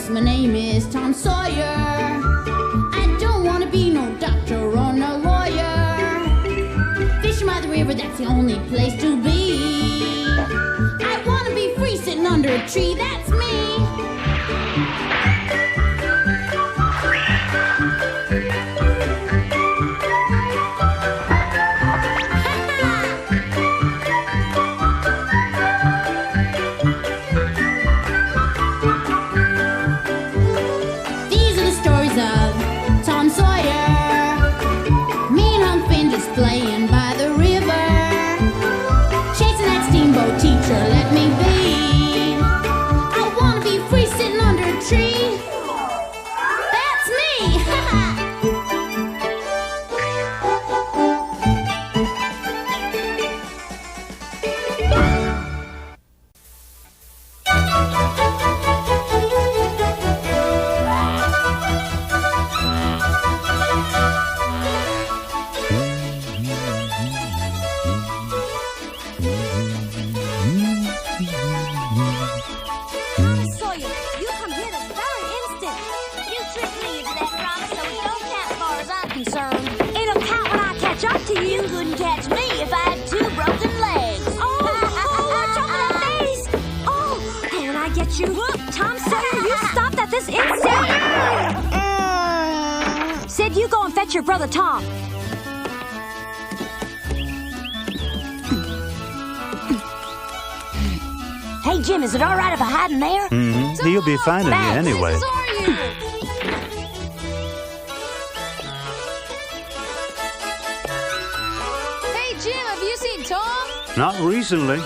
Yes, my name is Tom Sawyer. I don't want to be no doctor or no lawyer. Fishing by the river, that's the only place to be. I want to be free sitting under a tree, that's me. Tom Sawyer, me and Unc Finn just playing by the river, chasing that steamboat teacher, let me be. I wanna be free sitting under a tree. That's me! It'll count when I catch up to you. You couldn't catch me if I had 2 broken legs. Watch out for that face! Oh, and I get you. Tom Sawyer, you stopped at this instant. Sid, you go and fetch your brother Tom. Hey, Jim, is it all right if I hide in there? Mm-hmm. He'll be finding you anyway. Who are you? Jim, have you seen Tom? Not recently.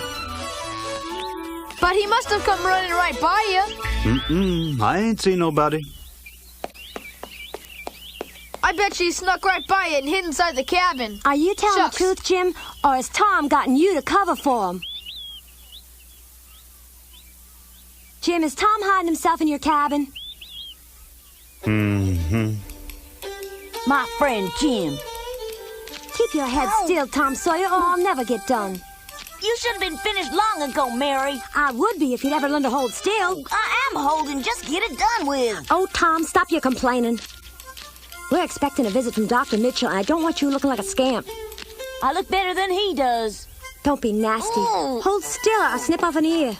But he must have come running right by you. I ain't seen nobody. I bet you he snuck right by you and hid inside the cabin. Are you telling Shucks. the truth, Jim? Or has Tom gotten you to cover for him? Jim, is Tom hiding himself in your cabin? My friend Jim. Keep your head still, Tom Sawyer, or I'll never get done. You should have been finished long ago, Mary. I would be if you'd ever learn to hold still. I am holding. Just get it done with. Oh, Tom, stop your complaining. We're expecting a visit from Dr. Mitchell, and I don't want you looking like a scamp. I look better than he does. Don't be nasty. Ooh. Hold still, or I'll snip off an ear.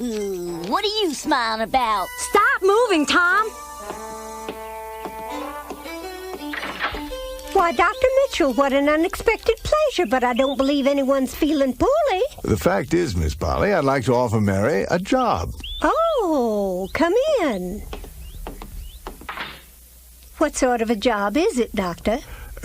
Ooh, what are you smiling about? Stop moving, Tom! Why, Dr. Mitchell, what an unexpected pleasure, but I don't believe anyone's feeling poorly. The fact is, Miss Polly, I'd like to offer Mary a job. Oh, come in. What sort of a job is it, Doctor?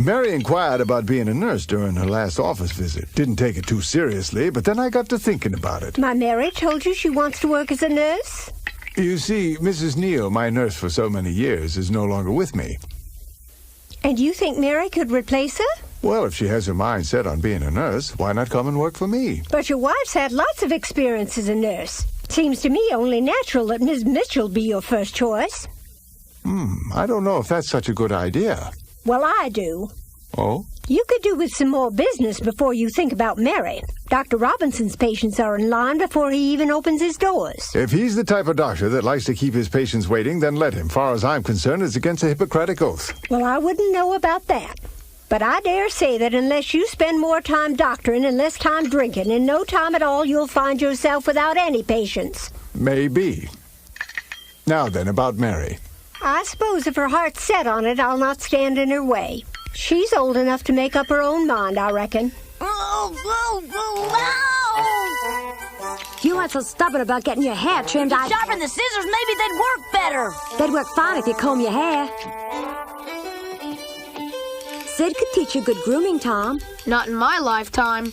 Mary inquired about being a nurse during her last office visit. Didn't take it too seriously, but then I got to thinking about it. My Mary told you she wants to work as a nurse? You see, Mrs. Neal, my nurse for so many years, is no longer with me. And you think Mary could replace her? Well, if she has her mind set on being a nurse, why not come and work for me? But your wife's had lots of experience as a nurse. Seems to me only natural that Miss Mitchell be your first choice. I don't know if that's such a good idea. Well, I do. Oh? You could do with some more business before you think about Mary. Dr. Robinson's patients are in line before he even opens his doors. If he's the type of doctor that likes to keep his patients waiting, then let him. Far as I'm concerned, it's against the Hippocratic Oath. Well, I wouldn't know about that. But I dare say that unless you spend more time doctoring and less time drinking, in no time at all you'll find yourself without any patients. Maybe. Now then, about Mary. I suppose if her heart's set on it, I'll not stand in her way. She's old enough to make up her own mind, I reckon. You aren't so stubborn about getting your hair trimmed. Sharpen the scissors, maybe they'd work better. They'd work fine if you comb your hair. Sid could teach you good grooming, Tom. Not in my lifetime.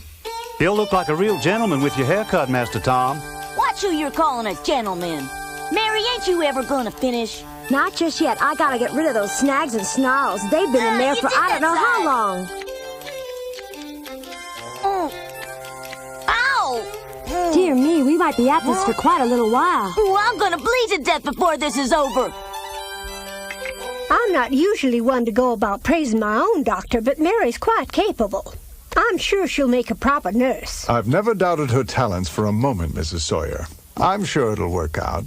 You'll look like a real gentleman with your haircut, Master Tom. Watch who you're calling a gentleman. Mary, ain't you ever gonna finish? Not just yet. I gotta get rid of those snags and snarls. They've been in there for I don't know how long. Ow! Dear me, we might be at this for quite a little while. Ooh, I'm gonna bleed to death before this is over. I'm not usually one to go about praising my own doctor, but Mary's quite capable. I'm sure she'll make a proper nurse. I've never doubted her talents for a moment, Mrs. Sawyer. I'm sure it'll work out.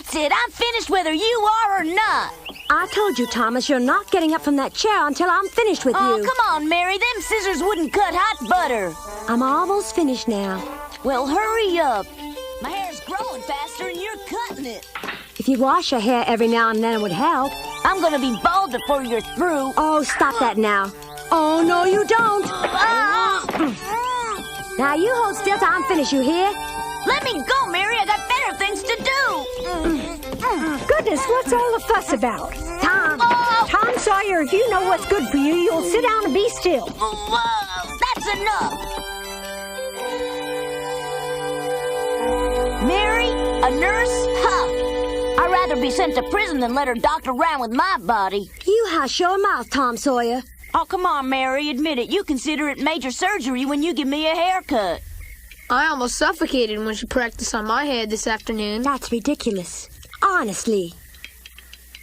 That's it. I'm finished whether you are or not. I told you, Thomas, you're not getting up from that chair until I'm finished with Oh, you. come on, Mary. Them scissors wouldn't cut hot butter. I'm almost finished now. Well, hurry up. My hair's growing faster and you're cutting it. If you wash your hair every now and then, it would help. I'm gonna be bald before you're through. Oh, stop that now. Oh, no, you don't. Now, you hold still till I'm finished, you hear? Let me go, Mary. I got better things to do. Goodness, what's all the fuss about? Tom. Tom Sawyer, if you know what's good for you, you'll sit down and be still. Whoa, that's enough. Mary, a nurse? Ha! I'd rather be sent to prison than let her doctor around with my body. You hush your mouth, Tom Sawyer. Oh, come on, Mary. Admit it. You consider it major surgery when you give me a haircut. I almost suffocated when she practiced on my head this afternoon. That's ridiculous. Honestly.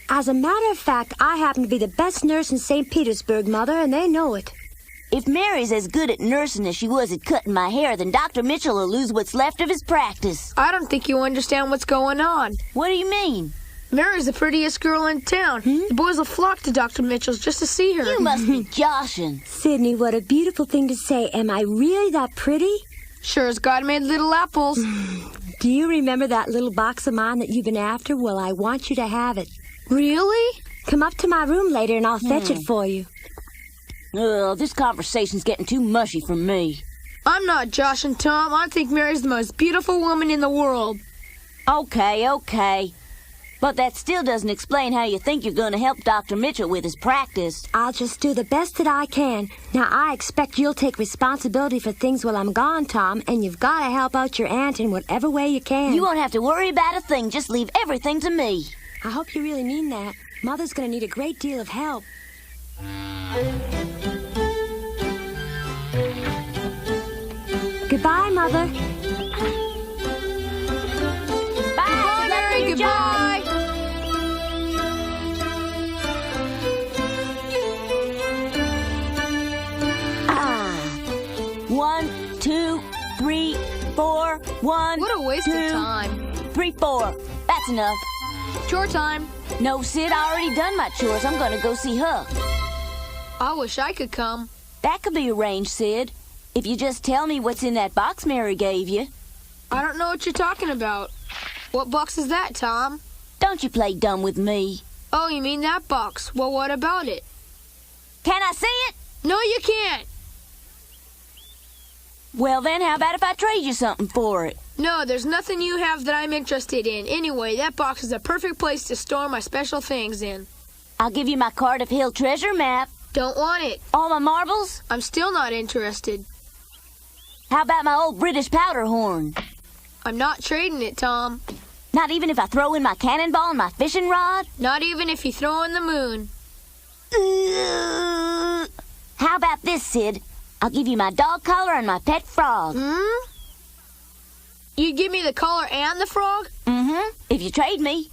As a matter of fact, I happen to be the best nurse in St. Petersburg, Mother, and they know it. If Mary's as good at nursing as she was at cutting my hair, then Dr. Mitchell will lose what's left of his practice. I don't think you understand what's going on. What do you mean? Mary's the prettiest girl in town. The boys will flock to Dr. Mitchell's just to see her. You must be joshing. Sydney, what a beautiful thing to say. Am I really that pretty? Sure as God made little apples. Do you remember that little box of mine that you've been after? Well, I want you to have it. Really? Come up to my room later and I'll fetch it for you. Ugh, this conversation's getting too mushy for me. I'm not joshing, Tom. I think Mary's the most beautiful woman in the world. Okay. But that still doesn't explain how you think you're going to help Dr. Mitchell with his practice. I'll just do the best that I can. Now, I expect you'll take responsibility for things while I'm gone, Tom, and you've got to help out your aunt in whatever way you can. You won't have to worry about a thing. Just leave everything to me. I hope you really mean that. Mother's going to need a great deal of help. Goodbye, Mother. Bye, Mary, goodbye. One, two, three, four. One, What a waste two, of time. 3, 4. That's enough. Chore time. No, Sid, I already done my chores. I'm going to go see Huck. I wish I could come. That could be arranged, Sid. If you just tell me what's in that box Mary gave you. I don't know what you're talking about. What box is that, Tom? Don't you play dumb with me. Oh, you mean that box. Well, what about it? Can I see it? No, you can't. Well, then, how about if I trade you something for it? No, there's nothing you have that I'm interested in. Anyway, that box is a perfect place to store my special things in. I'll give you my Cardiff Hill treasure map. Don't want it. All my marbles. I'm still not interested. How about my old British powder horn? I'm not trading it, Tom. Not even if I throw in my cannonball and my fishing rod? Not even if you throw in the moon. How about this, Sid? I'll give you my dog collar and my pet frog. You'd give me the collar and the frog? If you trade me.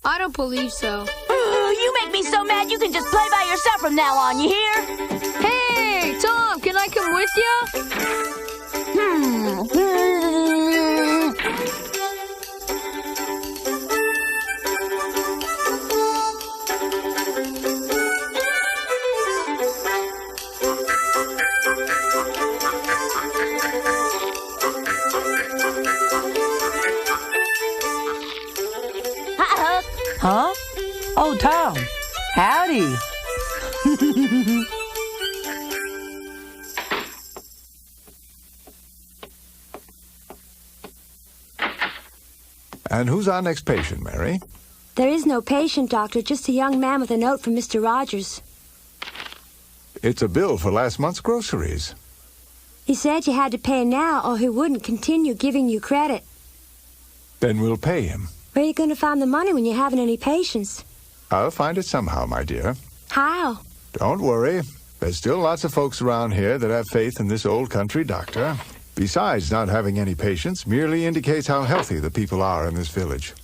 I don't believe so. You make me so mad you can just play by yourself from now on, you hear? Hey, Tom, can I come with you? Hi, Huck. Huh? Oh, Tom. Howdy. And who's our next patient, Mary? There is no patient, Doctor, just a young man with a note from Mr. Rogers. It's a bill for last month's groceries. He said you had to pay now or he wouldn't continue giving you credit. Then we'll pay him. Where are you going to find the money when you haven't any patients? I'll find it somehow, my dear. How? Don't worry. There's still lots of folks around here that have faith in this old country doctor. Besides, not having any patients merely indicates how healthy the people are in this village.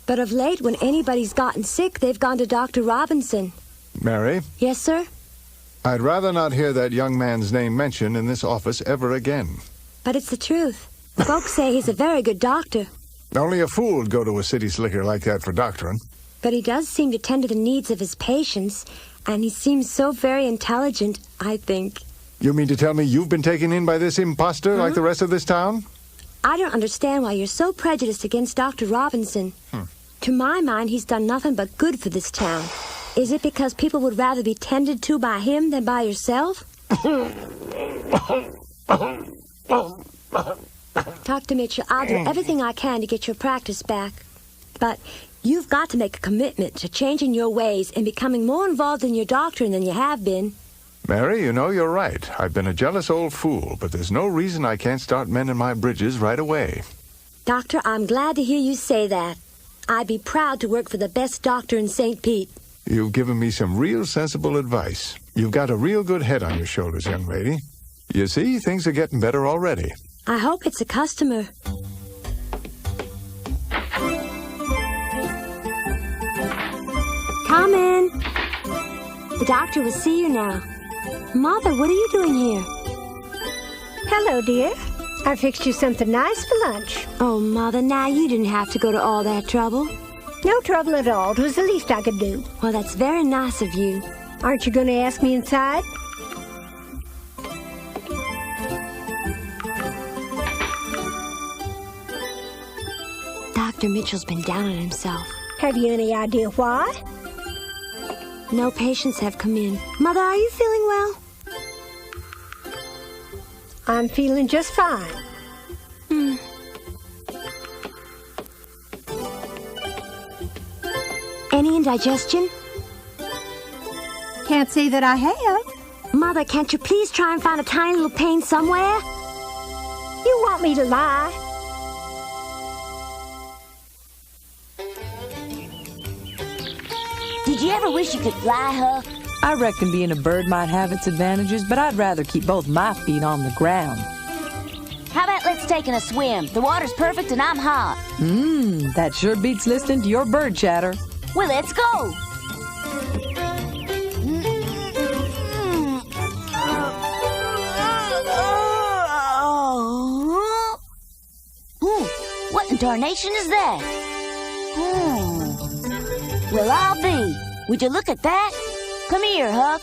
But of late, when anybody's gotten sick, they've gone to Dr. Robinson. Mary, Yes, sir? I'd rather not hear that young man's name mentioned in this office ever again. But it's the truth. Folks say he's a very good doctor, Only a fool would go to a city slicker like that for doctoring. but he does seem to tend to the needs of his patients, and he seems so very intelligent, I think. You mean to tell me you've been taken in by this imposter like the rest of this town? I don't understand why you're so prejudiced against Dr. Robinson. To my mind, he's done nothing but good for this town. Is it because people would rather be tended to by him than by yourself? Dr. Mitchell, I'll do everything I can to get your practice back. But you've got to make a commitment to changing your ways and becoming more involved in your doctoring than you have been. Mary, you know you're right. I've been a jealous old fool, but there's no reason I can't start mending my bridges right away. Doctor, I'm glad to hear you say that. I'd be proud to work for the best doctor in St. Pete. You've given me some real sensible advice. You've got a real good head on your shoulders, young lady. You see, things are getting better already. I hope it's a customer. Come in. The doctor will see you now. Mother, what are you doing here? Hello, dear. I fixed you something nice for lunch. Oh, Mother, now you didn't have to go to all that trouble. No trouble at all. It was the least I could do. Well, that's very nice of you. Aren't you going to ask me inside? Dr. Mitchell's been down on himself. Have you any idea why? No patients have come in. Mother, are you feeling well? I'm feeling just fine. Any indigestion? Can't say that I have. Mother, can't you please try and find a tiny little pain somewhere? You want me to lie? Did you ever wish you could fly, Huck? I reckon being a bird might have its advantages, but I'd rather keep both my feet on the ground. How about let's take in a swim? The water's perfect and I'm hot. That sure beats listening to your bird chatter. Well, let's go. What in darnation is that? Well, I'll be. Would you look at that? Come here, Huck.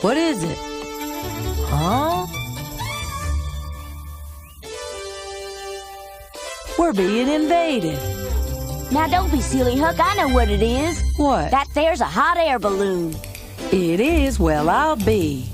What is it? Huh? We're being invaded. Now, don't be silly, Huck. I know what it is. What? That there's a hot air balloon. It is? Well, I'll be.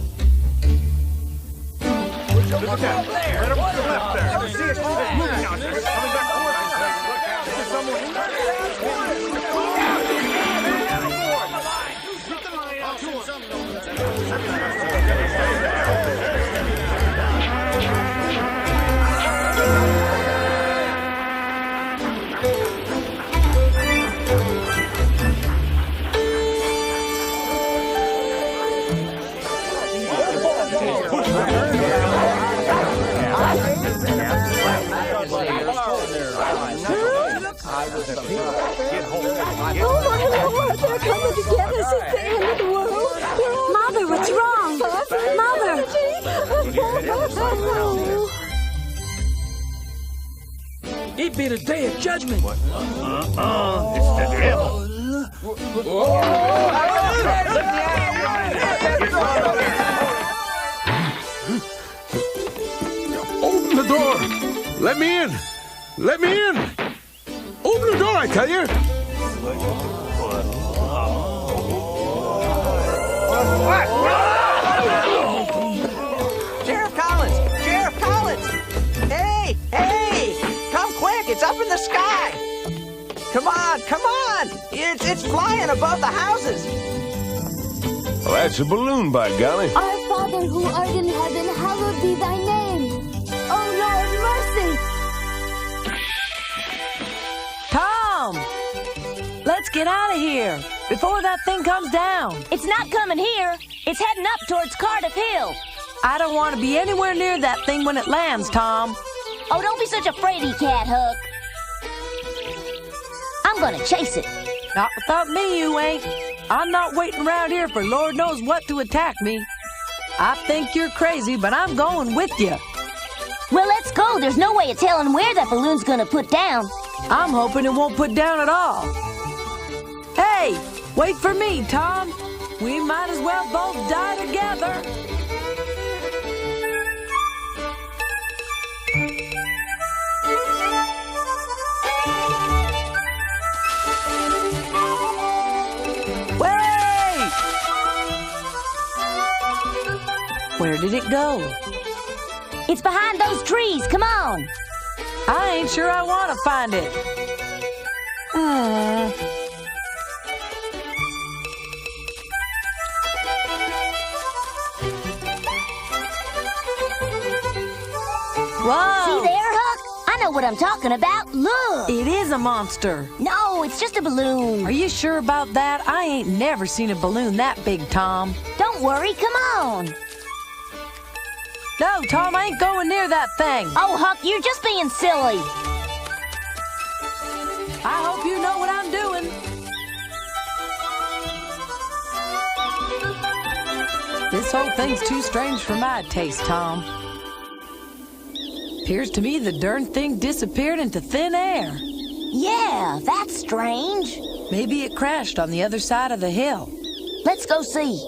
Oh, my Lord, they're coming to get us. It's the end of the world. Mother, what's wrong? Mother! It be the day of judgment. It's the devil. Open the door. Let me in. Let me in. Open the door, I tell you. Sheriff Collins! Sheriff Collins! Hey! Hey! Come quick! It's up in the sky! Come on! Come on! It's flying above the houses! Well, that's a balloon, by golly. Our Father who art in heaven, hallowed be thy name. Oh, Lord, mercy! Tom! Let's get out of here before that thing comes down. It's not coming here. It's heading up towards Cardiff Hill. I don't want to be anywhere near that thing when it lands, Tom. Oh, don't be such a fraidy cat, Huck. I'm gonna chase it. Not without me, you ain't. I'm not waiting around here for Lord knows what to attack me. I think you're crazy, but I'm going with you. Well, let's go. There's no way of telling where that balloon's gonna put down. I'm hoping it won't put down at all. Hey, wait for me, Tom. We might as well both die together. Wait! Where did it go? It's behind those trees. Come on. I ain't sure I want to find it. Whoa! See there, Huck? I know what I'm talking about. Look! It is a monster. No, it's just a balloon. Are you sure about that? I ain't never seen a balloon that big, Tom. Don't worry, come on. No, Tom, I ain't going near that thing. Oh, Huck, you're just being silly. I hope you know what I'm doing. This whole thing's too strange for my taste, Tom. Appears to me the darn thing disappeared into thin air. Yeah, that's strange. Maybe it crashed on the other side of the hill. Let's go see.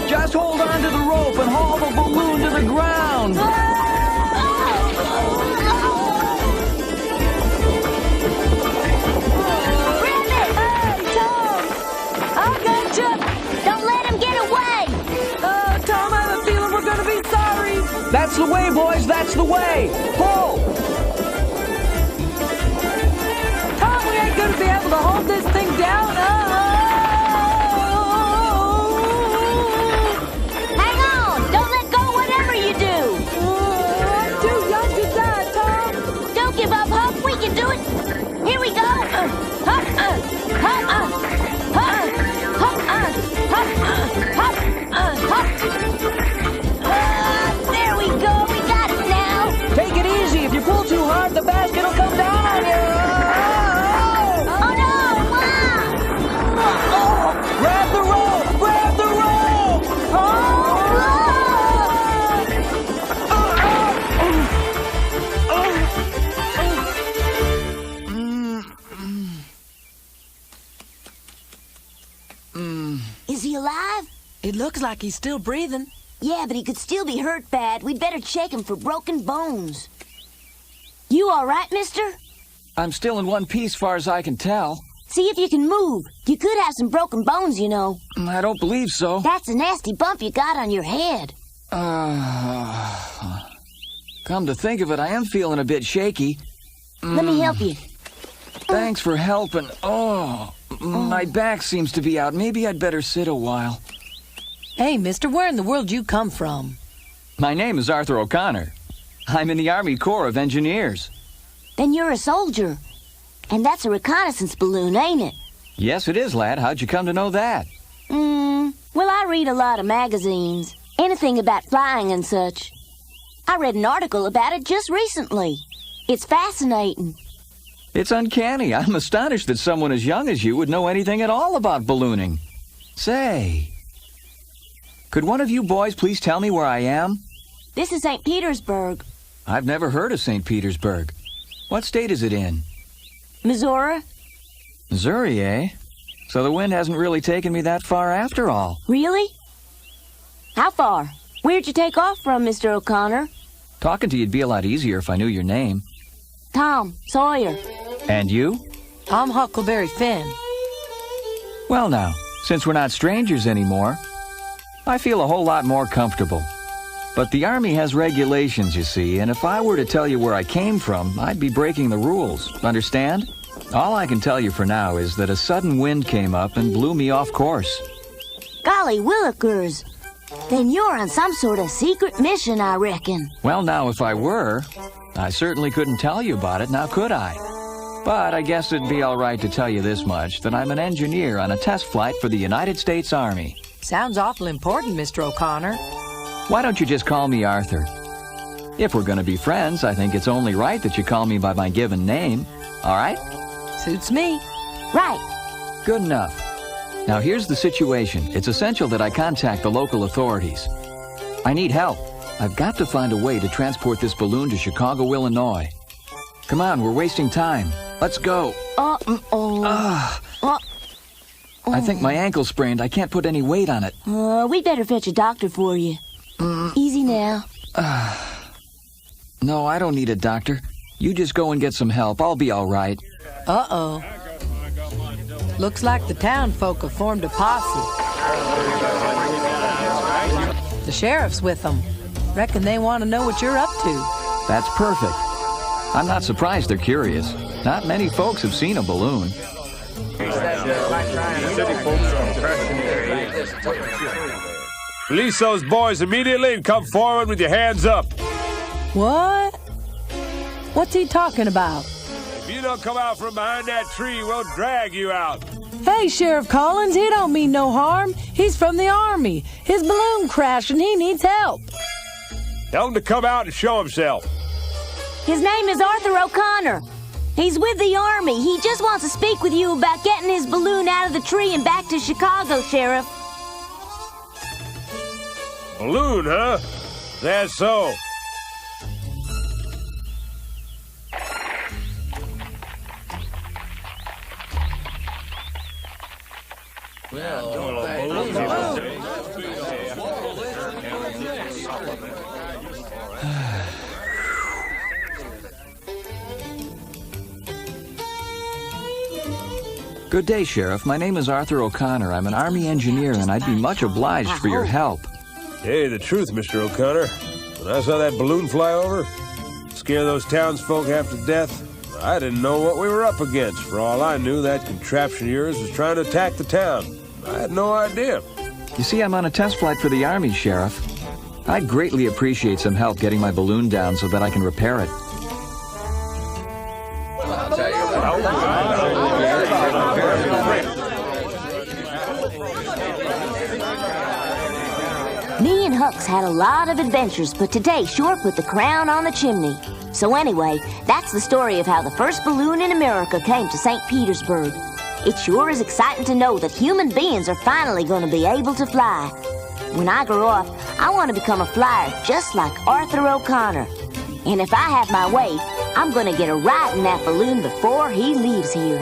Just hold on to the rope and haul the balloon to the ground. That's the way, boys, that's the way. Pull! Tom, we ain't gonna be able to hold this thing down. Hang on! Don't let go whatever you do! I'm too young to die, Tom. Don't give up, Huck. We can do it. Here we go. There we go. We got it now. Take it easy. If you pull too hard, the basket will come down on you. Oh, no. Wow. Grab the rope. Grab the rope. Is he alive? It looks like he's still breathing. Yeah, but he could still be hurt bad. We'd better check him for broken bones. You all right, mister? I'm still in one piece far as I can tell. See if you can move. You could have some broken bones, you know. I don't believe so. That's a nasty bump you got on your head. Come to think of it, I am feeling a bit shaky. Let me help you. Thanks for helping. My back seems to be out. Maybe I'd better sit a while. Hey, mister, where in the world you come from? My name is Arthur O'Connor. I'm in the Army Corps of Engineers. Then you're a soldier. And that's a reconnaissance balloon, ain't it? Yes, it is, lad. How'd you come to know that? Well, I read a lot of magazines. Anything about flying and such. I read an article about it just recently. It's fascinating. It's uncanny. I'm astonished that someone as young as you would know anything at all about ballooning. Say, could one of you boys please tell me where I am? This is St. Petersburg. I've never heard of St. Petersburg. What state is it in? Missouri? Missouri, eh? So the wind hasn't really taken me that far after all. Really? How far? Where'd you take off from, Mr. O'Connor? Talking to you'd be a lot easier if I knew your name. Tom Sawyer. And you? I'm Huckleberry Finn. Well now, since we're not strangers anymore, I feel a whole lot more comfortable. But the Army has regulations, you see, and if I were to tell you where I came from, I'd be breaking the rules. Understand? All I can tell you for now is that a sudden wind came up and blew me off course. Golly willikers. Then you're on some sort of secret mission, I reckon. Well now, if I were, I certainly couldn't tell you about it, now could I? But I guess it'd be all right to tell you this much, that I'm an engineer on a test flight for the United States Army. Sounds awful important, Mr. O'Connor. Why don't you just call me Arthur? If we're going to be friends, I think it's only right that you call me by my given name. All right? Suits me. Right. Good enough. Now here's the situation. It's essential that I contact the local authorities. I need help. I've got to find a way to transport this balloon to Chicago, Illinois. Come on, we're wasting time. Let's go. I think my ankle's sprained. I can't put any weight on it. We better fetch a doctor for you. Easy now. No, I don't need a doctor. You just go and get some help. I'll be all right. Uh-oh. Looks like the town folk have formed a posse. The sheriff's with them. Reckon they want to know what you're up to. That's perfect. I'm not surprised they're curious. Not many folks have seen a balloon. Release those boys immediately and come forward with your hands up. What? What's he talking about? If you don't come out from behind that tree, we'll drag you out. Hey, Sheriff Collins, he don't mean no harm. He's from the Army. His balloon crashed and he needs help. Tell him to come out and show himself. His name is Arthur O'Connor. He's with the Army. He just wants to speak with you about getting his balloon out of the tree and back to Chicago, Sheriff. Balloon, huh? That's so. Good day, Sheriff. My name is Arthur O'Connor. I'm an Army engineer, and I'd be much obliged for your help. Hey, the truth, Mr. O'Connor. When I saw that balloon fly over, scare those townsfolk half to death, I didn't know what we were up against. For all I knew, that contraption of yours was trying to attack the town. I had no idea. You see, I'm on a test flight for the Army, Sheriff. I'd greatly appreciate some help getting my balloon down so that I can repair it. Me and Hux had a lot of adventures, but today sure put the crown on the chimney. So anyway, that's the story of how the first balloon in America came to St. Petersburg. It sure is exciting to know that human beings are finally going to be able to fly. When I grow up, I want to become a flyer just like Arthur O'Connor. And if I have my way, I'm going to get a ride in that balloon before he leaves here.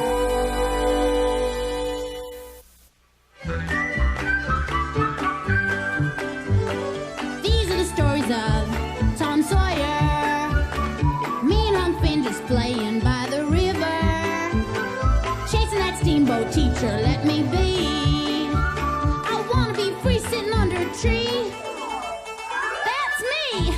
These are the stories of Tom Sawyer. Me and Hump Finn just playing by the river, chasing that steamboat teacher, let me be. I want to be free sitting under a tree. That's me!